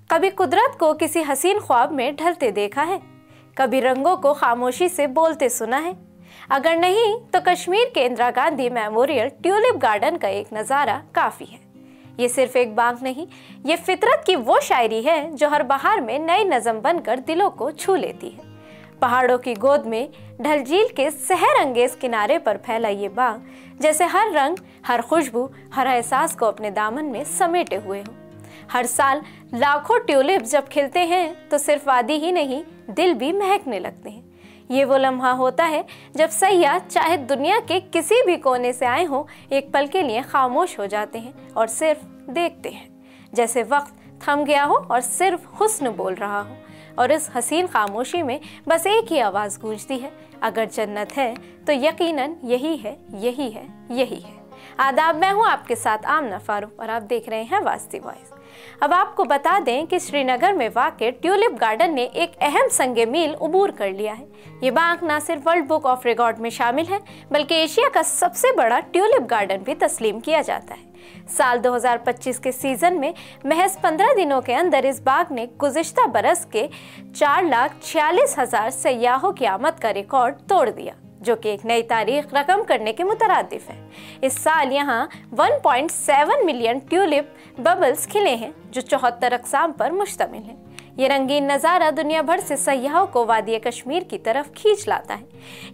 कभी कुदरत को किसी हसीन ख्वाब में ढलते देखा है? कभी रंगों को खामोशी से बोलते सुना है? अगर नहीं तो कश्मीर के Indira Gandhi memorial tulip garden का एक नज़ारा काफ़ी है। ये सिर्फ एक बाग नहीं, ये फितरत की वो शायरी है जो हर बहार में नई नज़म बनकर दिलों को छू लेती है। पहाड़ों की गोद में डल झील के सहर अंगेज किनारे पर फैला ये बाग जैसे हर रंग, हर खुशबू, हर एहसास को अपने दामन में समेटे हुए हो। हर साल लाखों ट्यूलिप जब खिलते हैं तो सिर्फ वादी ही नहीं, दिल भी महकने लगते हैं। ये वो लम्हा होता है जब सैयाह चाहे दुनिया के किसी भी कोने से आए हों, एक पल के लिए खामोश हो जाते हैं और सिर्फ देखते हैं, जैसे वक्त थम गया हो और सिर्फ हुस्न बोल रहा हो। और इस हसीन खामोशी में बस एक ही आवाज़ गूंजती है, अगर जन्नत है तो यकीनन यही है, यही है, यही है। आदाब, मैं हूँ आपके साथ आमना फारूक और आप देख रहे हैं वास्ती वॉइस। अब आपको बता दें कि श्रीनगर में वाक़ ट्यूलिप गार्डन ने एक अहम संगे मील उबूर कर लिया है। ये बाग न सिर्फ वर्ल्ड बुक ऑफ रिकॉर्ड में शामिल है, बल्कि एशिया का सबसे बड़ा ट्यूलिप गार्डन भी तस्लीम किया जाता है। साल 2025 के सीजन में महज 15 दिनों के अंदर इस बाग ने गुज़िश्ता बरस के 4,46,000 सैयाहों की आमद का रिकॉर्ड तोड़ दिया, जो कि एक नई तारीख रकम करने के मुतरादिफ है। इस साल यहाँ 1.7 मिलियन ट्यूलिप बबल्स खिले हैं, जो 74 अक़साम पर मुश्तमिल हैं। ये रंगीन नज़ारा दुनिया भर से सयाहों को वादी कश्मीर की तरफ खींच लाता है।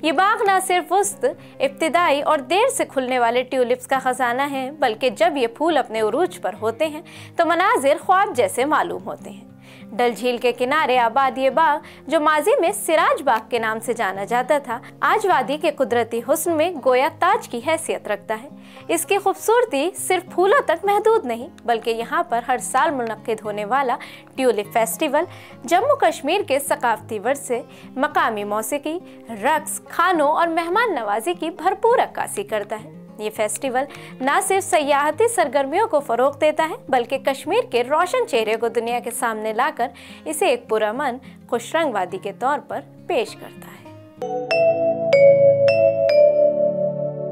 ये बाग न सिर्फ वस्त, इब्तिदाई और देर से खुलने वाले ट्यूलिप्स का खजाना है, बल्कि जब ये फूल अपने उरूज पर होते हैं तो मनाजिर ख्वाब जैसे मालूम होते हैं। डल झील के किनारे आबाद ये बाग, जो माजी में सिराज बाग के नाम से जाना जाता था, आज वादी के कुदरती हुस्न में गोया ताज की हैसियत रखता है। इसकी खूबसूरती सिर्फ फूलों तक महदूद नहीं, बल्कि यहाँ पर हर साल मुनक्किद होने वाला ट्यूलिप फेस्टिवल जम्मू कश्मीर के सकाफती वर्से, मकामी मौसीकी, रक्स, खानों और मेहमान नवाजी की भरपूर अक्कासी करता है। ये फेस्टिवल न सिर्फ सयाहती सरगर्मियों को फ़रोग़ देता है, बल्कि कश्मीर के रोशन चेहरे को दुनिया के सामने लाकर इसे एक पुरअमन, खुशरंग वादी के तौर पर पेश करता है।